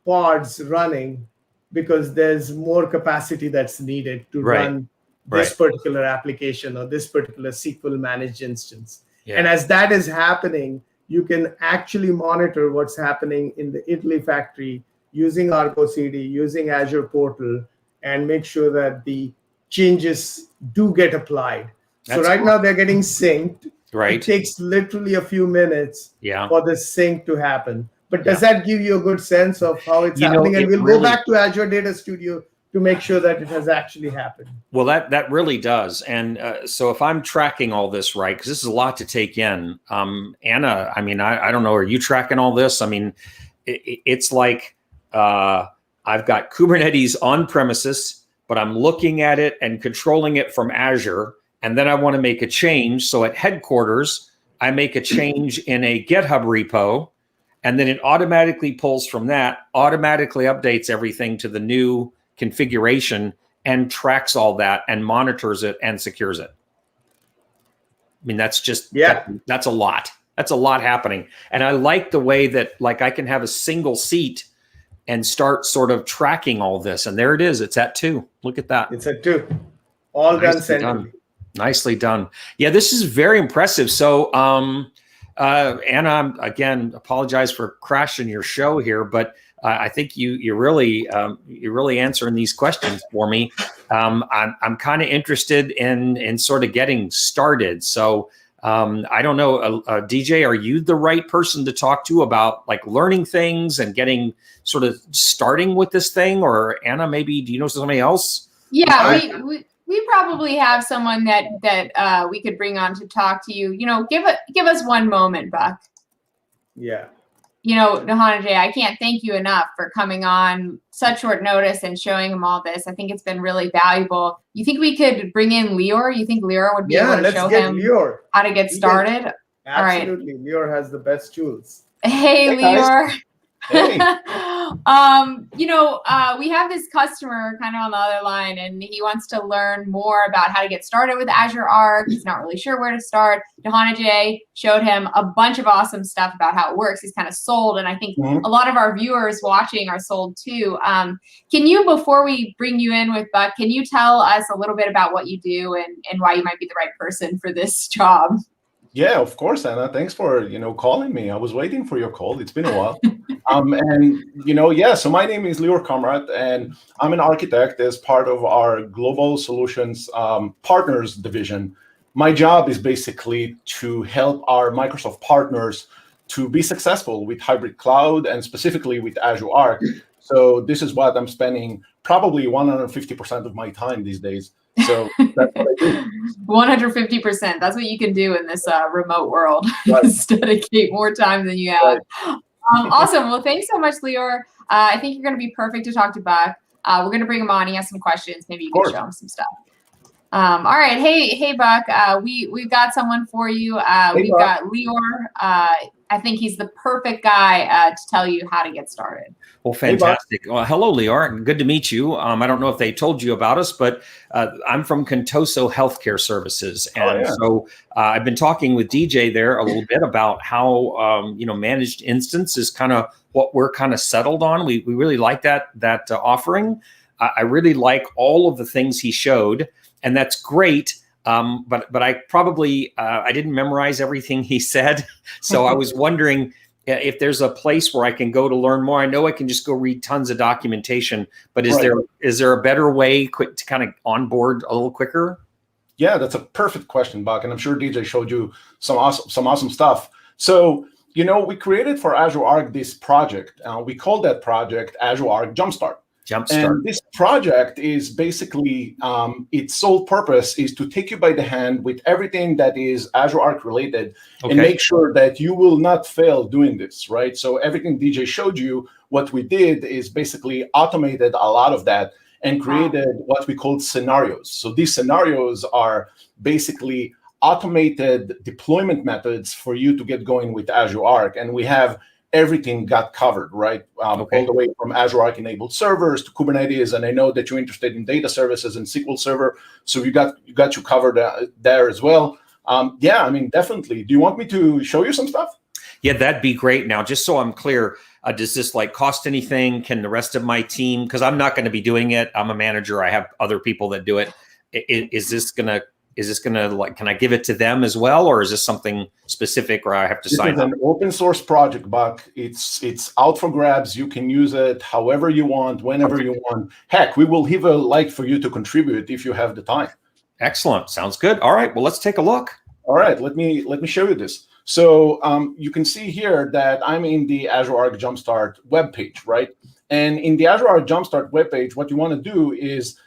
pods running because there's more capacity that's needed to run this particular application or this particular SQL managed instance. And as that is happening, you can actually monitor what's happening in the Italy factory using Argo CD, using Azure Portal, and make sure that the changes do get applied. So right now they're getting synced. Right. It takes literally a few minutes for the sync to happen. But does that give you a good sense of how it's happening? And we'll go back to Azure Data Studio to make sure that it has actually happened. Well, that really does. And so if I'm tracking all this right, because this is a lot to take in, Anna, I mean, I don't know, are you tracking all this? I mean, it's like I've got Kubernetes on premises, but I'm looking at it and controlling it from Azure. And then I want to make a change. So at headquarters, I make a change in a GitHub repo, and then it automatically pulls from that, automatically updates everything to the new configuration and tracks all that and monitors it and secures it. I mean, that's just, that's a lot. That's a lot happening. And I like the way that like I can have a single seat and start sort of tracking all this. And there it is. It's at 2. Look at that. It's at 2. All done centrally. Nicely done. Yeah, this is very impressive. So, Anna, again, apologize for crashing your show here, but I think you're really answering these questions for me. I'm kind of interested in sort of getting started. So, I don't know, DJ, are you the right person to talk to about like learning things and getting sort of starting with this thing? Or Anna, maybe do you know somebody else? Yeah, we probably have someone that we could bring on to talk to you. You know, give us one moment, Buck. Yeah. You know, Dhananjay, I can't thank you enough for coming on such short notice and showing him all this. I think it's been really valuable. You think we could bring in Lior? You think Lior would be able to show him Lior. how to get started? Absolutely. All right. Lior has the best tools. Hey, Lior. Hey. You know, we have this customer kind of on the other line, and he wants to learn more about how to get started with Azure Arc. He's not really sure where to start. Dhananjay showed him a bunch of awesome stuff about how it works. He's kind of sold, and I think a lot of our viewers watching are sold too. Can you, before we bring you in with Buck, can you tell us a little bit about what you do and why you might be the right person for this job? Yeah, of course, Anna. Thanks for calling me. I was waiting for your call. It's been a while. So my name is Lior Kamrat, and I'm an architect as part of our Global Solutions Partners division. My job is basically to help our Microsoft partners to be successful with hybrid cloud and specifically with Azure Arc. So this is what I'm spending probably 150% of my time these days. So that's what I do. 150%. That's what you can do in this remote world. Just dedicate more time than you have. Awesome. Well, thanks so much, Lior. I think you're going to be perfect to talk to Buck. We're going to bring him on. He has some questions. Maybe you can show him some stuff. All right. Hey, Buck. We've got someone for you. We've got Lior. I think he's the perfect guy to tell you how to get started. Well, fantastic. Well, hello, Lior. Good to meet you. I don't know if they told you about us, but I'm from Contoso Healthcare Services. And so I've been talking with DJ there a little bit about how, managed instance is kind of what we're kind of settled on. We really like that offering. I really like all of the things he showed, and that's great. But I probably, I didn't memorize everything he said. So I was wondering if there's a place where I can go to learn more. I know I can just go read tons of documentation, but is there a better way to kind of onboard a little quicker? Yeah, that's a perfect question, Buck. And I'm sure DJ showed you some awesome stuff. So, we created for Azure Arc this project. We called that project Azure Arc Jumpstart. And this project is basically, its sole purpose is to take you by the hand with everything that is Azure Arc related and make sure that you will not fail doing this, right? So everything DJ showed you, what we did is basically automated a lot of that and created what we call scenarios. So these scenarios are basically automated deployment methods for you to get going with Azure Arc. And we have everything got covered, right? All the way from Azure Arc-enabled servers to Kubernetes, and I know that you're interested in data services and SQL Server, so you got you covered there as well. Definitely. Do you want me to show you some stuff? Yeah, that'd be great. Now, just so I'm clear, does this cost anything? Can the rest of my team? Because I'm not going to be doing it. I'm a manager. I have other people that do it. Is this going to is this going to can I give it to them as well, or is this something specific where I have to sign up? It's an open source project, Buck. It's out for grabs. You can use it however you want, whenever you want. Heck, we will leave a like for you to contribute if you have the time. Excellent. Sounds good. All right. Well, let's take a look. All right. Let me show you this. So you can see here that I'm in the Azure Arc Jumpstart webpage, right? And in the Azure Arc Jumpstart webpage, what you want to do is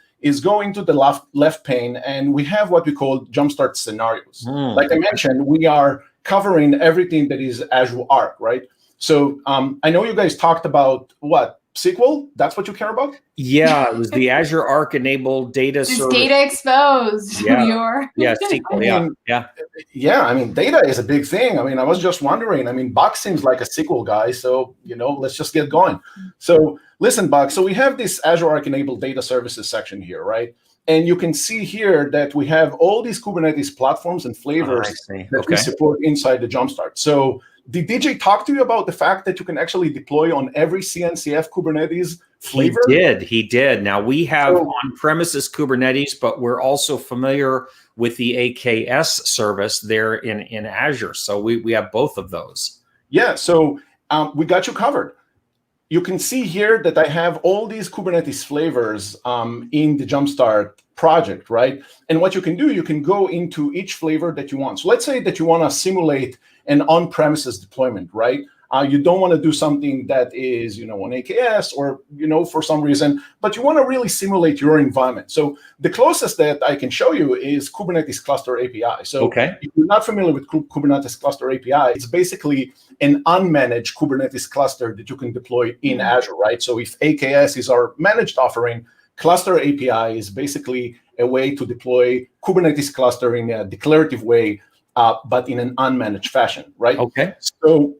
go into the left pane, and we have what we call Jumpstart scenarios. Like I mentioned, we are covering everything that is Azure Arc, right? So I know you guys talked about what? SQL? That's what you care about? Yeah, it was the Azure Arc-enabled data service. Data exposed. Yeah, Lior. yeah, SQL. Yeah, I mean, data is a big thing. I mean, I was just wondering. I mean, Buck seems like a SQL guy, so let's just get going. So listen, Buck. So we have this Azure Arc-enabled data services section here, right? And you can see here that we have all these Kubernetes platforms and flavors that we support inside the Jumpstart. So did DJ talk to you about the fact that you can actually deploy on every CNCF Kubernetes flavor? He did. Now, we have on-premises Kubernetes, but we're also familiar with the AKS service there in Azure. So we have both of those. Yeah, so we got you covered. You can see here that I have all these Kubernetes flavors in the Jumpstart project, right? And what you can do, you can go into each flavor that you want. So let's say that you want to simulate an on-premises deployment, right? You don't want to do something that is, on AKS or, for some reason, but you want to really simulate your environment. So the closest that I can show you is Kubernetes Cluster API. So if you're not familiar with Kubernetes Cluster API, it's basically an unmanaged Kubernetes cluster that you can deploy in Azure, right? So if AKS is our managed offering, Cluster API is basically a way to deploy Kubernetes cluster in a declarative way, but in an unmanaged fashion, right? So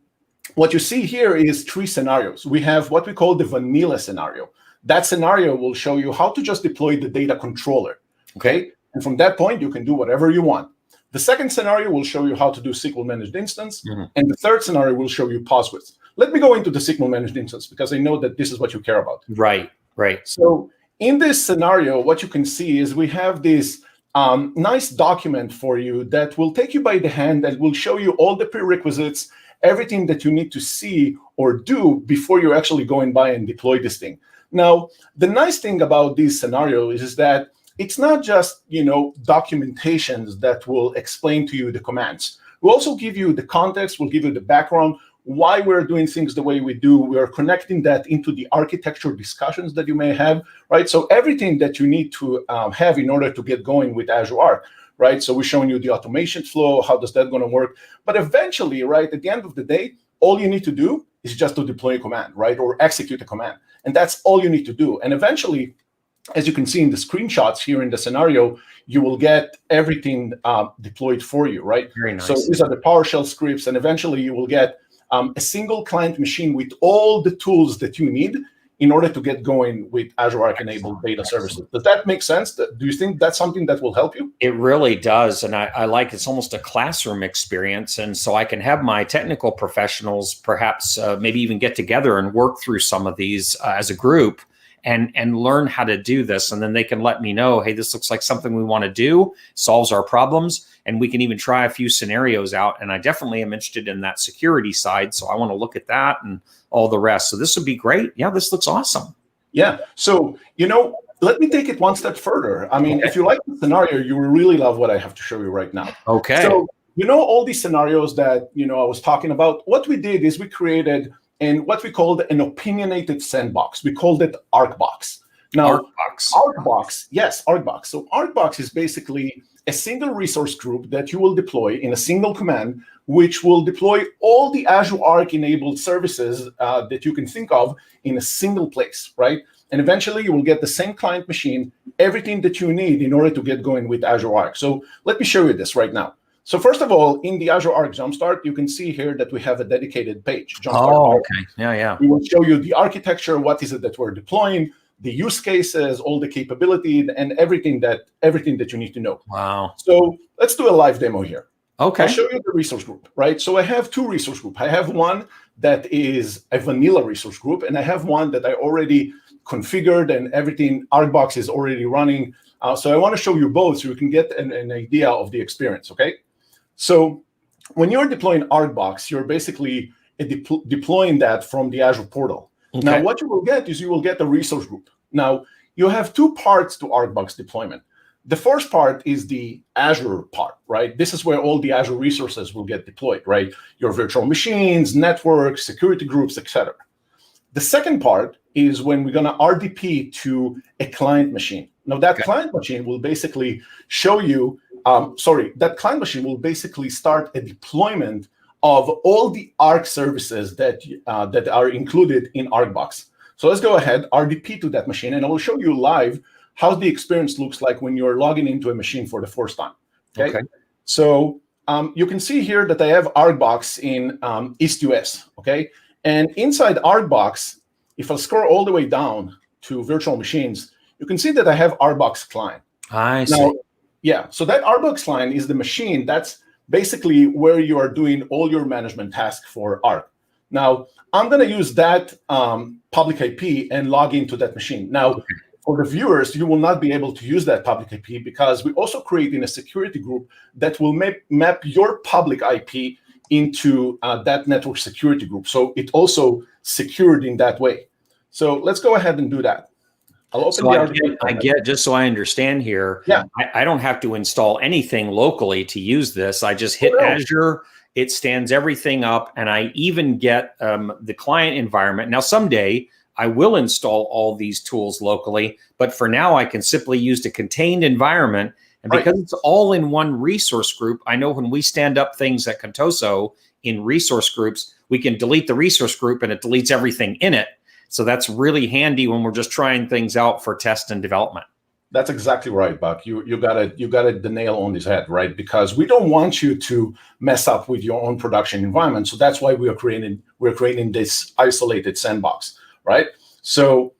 what you see here is 3 scenarios. We have what we call the vanilla scenario. That scenario will show you how to just deploy the data controller, okay? And from that point, you can do whatever you want. The second scenario will show you how to do SQL managed instance. And the third scenario will show you Postgres. Let me go into the SQL managed instance because I know that this is what you care about. Right. So in this scenario, what you can see is we have this nice document for you that will take you by the hand and will show you all the prerequisites, everything that you need to see or do before you're actually going by and deploy this thing. Now, the nice thing about these scenarios is that it's not just, documentations that will explain to you the commands. We'll also give you the context, we'll give you the background, why we're doing things the way we do. We're connecting that into the architecture discussions that you may have, right? So everything that you need to have in order to get going with Azure Arc, right? So we're showing you the automation flow, how does that going to work? But eventually, right, at the end of the day, all you need to do is just to deploy a command, right? Or execute a command. And that's all you need to do. And eventually, as you can see in the screenshots here in the scenario, you will get everything deployed for you, right? Very nice. So these are the PowerShell scripts, and eventually you will get a single client machine with all the tools that you need in order to get going with Azure Arc-enabled data services. Does that make sense? Do you think that's something that will help you? It really does. And I like it's almost a classroom experience. And so I can have my technical professionals perhaps maybe even get together and work through some of these as a group and learn how to do this. And then they can let me know, hey, this looks like something we want to do, solves our problems. And we can even try a few scenarios out. And I definitely am interested in that security side. So I want to look at that and all the rest. So this would be great. Yeah, this looks awesome. Yeah. So, let me take it one step further. I mean, if you like the scenario, you will really love what I have to show you right now. Okay. So, all these scenarios that, I was talking about, what we did is we created what we called an opinionated sandbox. We called it ArcBox. Now, ArcBox, yes, ArcBox. So ArcBox is basically a single resource group that you will deploy in a single command, which will deploy all the Azure Arc-enabled services that you can think of in a single place, right? And eventually you will get the same client machine, everything that you need in order to get going with Azure Arc. So let me show you this right now. So first of all, in the Azure Arc Jumpstart, you can see here that we have a dedicated page. Jumpstart Yeah. We will show you the architecture, what is it that we're deploying, the use cases, all the capability, and everything that you need to know. Wow. So let's do a live demo here. Okay. I'll show you the resource group, right? So I have 2 resource groups. I have one that is a vanilla resource group, and I have one that I already configured and everything. ArcBox is already running. So I want to show you both so you can get an idea of the experience, okay? So when you're deploying ArcBox, you're basically deploying that from the Azure portal. Okay. Now, what you will get is you will get a resource group. Now, you have two parts to ArcBox deployment. The first part is the Azure part, right? This is where all the Azure resources will get deployed, right? Your virtual machines, networks, security groups, etc. The second part is when we're going to RDP to a client machine. Now, that client machine will basically show you, that client machine will basically start a deployment of all the Arc services that are included in ArcBox. So let's go ahead, RDP to that machine, and I will show you live how the experience looks like when you're logging into a machine for the first time. Okay. So you can see here that I have ArcBox in East US. Okay. And inside ArcBox, if I scroll all the way down to virtual machines, you can see that I have ArcBox client. I see. Now, yeah. So that ArcBox client is the machine that's basically where you are doing all your management tasks for Arc. Now, I'm going to use that public IP and log into that machine. Now, for the viewers, you will not be able to use that public IP because we're also creating a security group that will map your public IP into that network security group. So it also secured in that way. So let's go ahead and do that. I'll open so I get, just so I understand here, I don't have to install anything locally to use this. I just hit Azure, it stands everything up, and I even get the client environment. Now, someday, I will install all these tools locally, but for now I can simply use the contained environment. And because it's all in one resource group, I know when we stand up things at Contoso in resource groups, we can delete the resource group and it deletes everything in it. So that's really handy when we're just trying things out for test and development. That's exactly right, Buck. You got it the nail on his head, right? Because we don't want you to mess up with your own production environment. So that's why we're creating this isolated sandbox. Right? So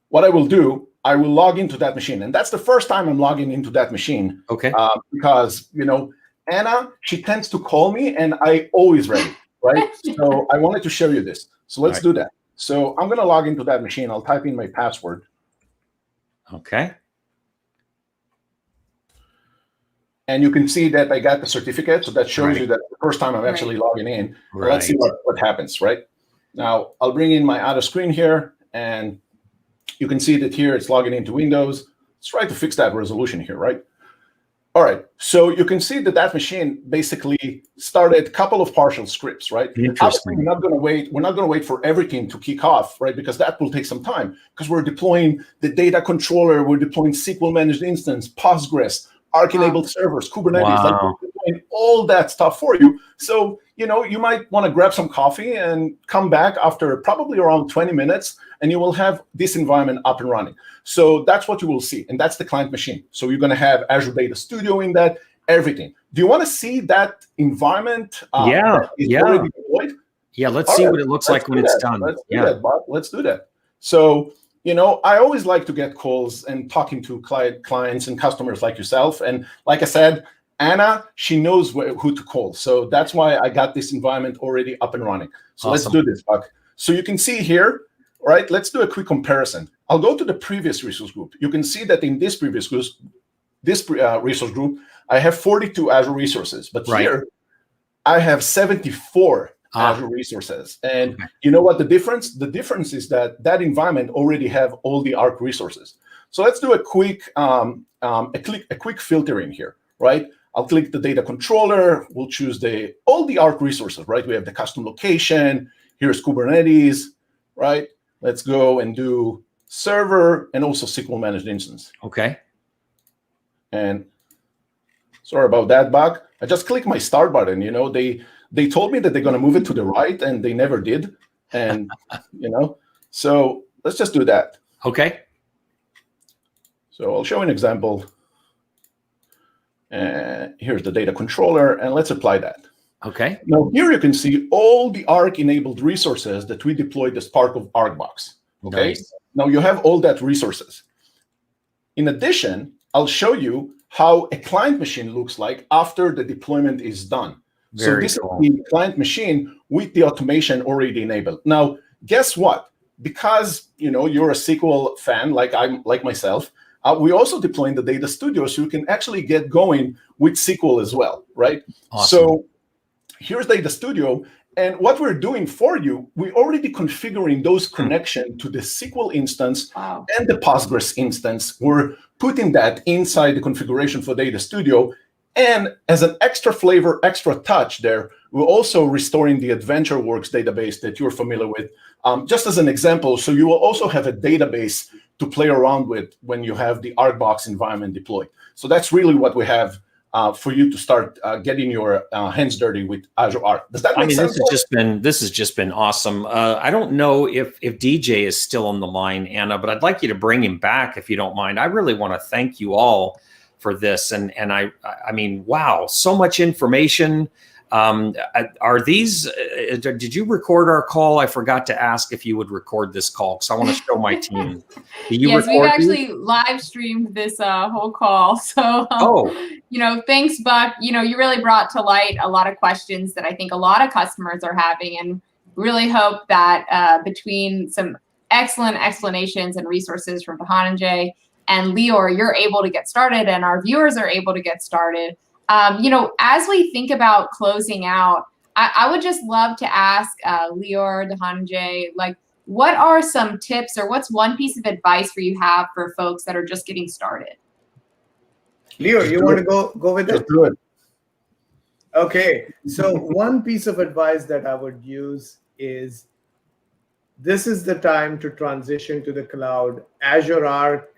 what I will do, I will log into that machine. And that's the first time I'm logging into that machine. Okay. Because, Anna, she tends to call me and I always ready, right? So I wanted to show you this. So let's do that. So I'm going to log into that machine. I'll type in my password. Okay. And you can see that I got the certificate. So that shows you that the first time I'm actually logging in. Let's see what happens, right? Now, I'll bring in my other screen here, and you can see that here it's logging into Windows. Let's try to fix that resolution here, right? All right, so you can see that that machine basically started a couple of partial scripts, right? Interesting. We're not going to wait for everything to kick off, right? Because that will take some time because we're deploying the data controller, we're deploying SQL managed instance, Postgres, Arc-enabled servers, Kubernetes, like we're deploying all that stuff for you. So, you might want to grab some coffee and come back after probably around 20 minutes, and you will have this environment up and running. So that's what you will see, and that's the client machine. So you're going to have Azure Data Studio in that, everything. Do you want to see that environment? Already deployed? Yeah, let's see what it looks like when it's done. Let's do that. So, I always like to get calls and talking to clients and customers like yourself. And like I said, Anna, she knows who to call. So that's why I got this environment already up and running. So Let's do this, Buck. So you can see here, right? Let's do a quick comparison. I'll go to the previous resource group. You can see that in this previous group, resource group, I have 42 Azure resources. But here, I have 74 Azure resources. And you know what the difference? The difference is that environment already have all the Arc resources. So let's do a quick filtering here, right? I'll click the data controller. We'll choose all the Arc resources, right? We have the custom location. Here's Kubernetes, right? Let's go and do server and also SQL managed instance. Okay. And sorry about that, Buck. I just clicked my start button. They told me that they're going to move it to the right, and they never did. And so let's just do that. Okay. So I'll show an example. Here's the data controller, and let's apply that. Okay. Now here you can see all the Arc-enabled resources that we deployed as part of ArcBox. Okay. Nice. Now you have all that resources. In addition, I'll show you how a client machine looks like after the deployment is done. So this is the client machine with the automation already enabled. Now, guess what? because you're a SQL fan like myself, we also deploy in the Data Studio so you can actually get going with SQL as well, right? Awesome. So here's Data Studio. And what we're doing for you, we're already configuring those connections to the SQL instance and the Postgres instance. We're putting that inside the configuration for Data Studio. And as an extra flavor, extra touch there, we're also restoring the AdventureWorks database that you're familiar with. Just as an example, so you will also have a database to play around with when you have the ArcBox environment deployed. So that's really what we have for you to start getting your hands dirty with Azure Arc. Does that make sense? This has just been awesome. I don't know if DJ is still on the line, Anna, but I'd like you to bring him back if you don't mind. I really want to thank you all for this, and I mean, wow, so much information. Are these? Did you record our call? I forgot to ask if you would record this call because I want to show my team. Yes, we've actually live streamed this whole call. So, thanks, Buck. You really brought to light a lot of questions that I think a lot of customers are having, and really hope that between some excellent explanations and resources from Dhananjay and Lior, you're able to get started, and our viewers are able to get started. As we think about closing out, I would just love to ask Lior, Dhananjay, what are some tips or what's one piece of advice you have for folks that are just getting started? Lior, you want to go with it? Do it. Okay, so one piece of advice that I would use is this is the time to transition to the cloud. Azure Arc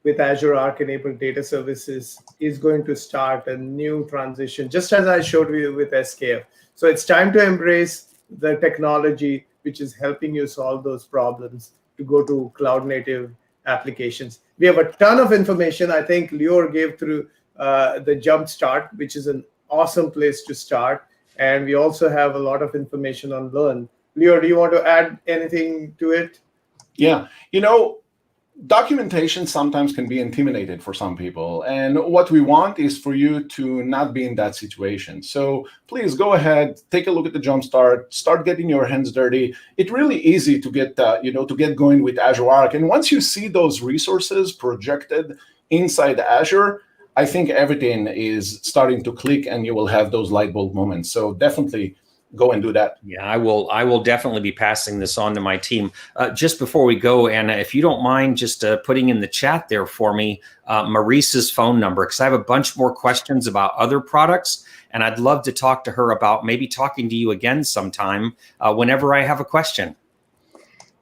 with Azure Arc-enabled data services is going to start a new transition, just as I showed you with SKF. So it's time to embrace the technology which is helping you solve those problems to go to cloud-native applications. We have a ton of information. I think Lior gave through the Jumpstart, which is an awesome place to start. And we also have a lot of information on Learn. Lior, do you want to add anything to it? Yeah, documentation sometimes can be intimidated for some people. And what we want is for you to not be in that situation. So please go ahead, take a look at the Jumpstart, start getting your hands dirty. It's really easy to get, to get going with Azure Arc. And once you see those resources projected inside Azure, I think everything is starting to click and you will have those light bulb moments. So definitely go and do that. Yeah, I will definitely be passing this on to my team. Just before we go, Anna, if you don't mind just putting in the chat there for me, Maurice's phone number, because I have a bunch more questions about other products, and I'd love to talk to her about maybe talking to you again sometime whenever I have a question.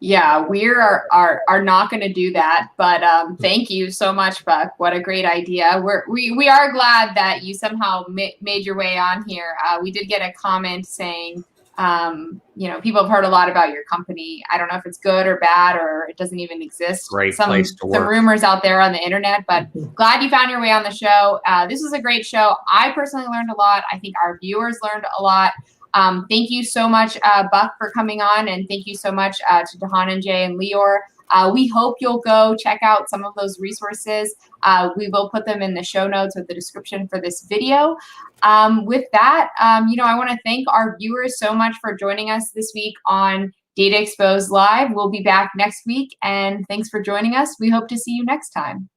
Yeah, we are not going to do that, but thank you so much, Buck. What a great idea. We are glad that you somehow made your way on here. We did get a comment saying, people have heard a lot about your company. I don't know if it's good or bad or it doesn't even exist. Great place to work. Some rumors out there on the internet, but glad you found your way on the show. This was a great show. I personally learned a lot. I think our viewers learned a lot. Thank you so much, Buck, for coming on, and thank you so much to Dhananjay and Lior. We hope you'll go check out some of those resources. We will put them in the show notes with the description for this video. With that, I want to thank our viewers so much for joining us this week on Data Exposed Live. We'll be back next week, and thanks for joining us. We hope to see you next time.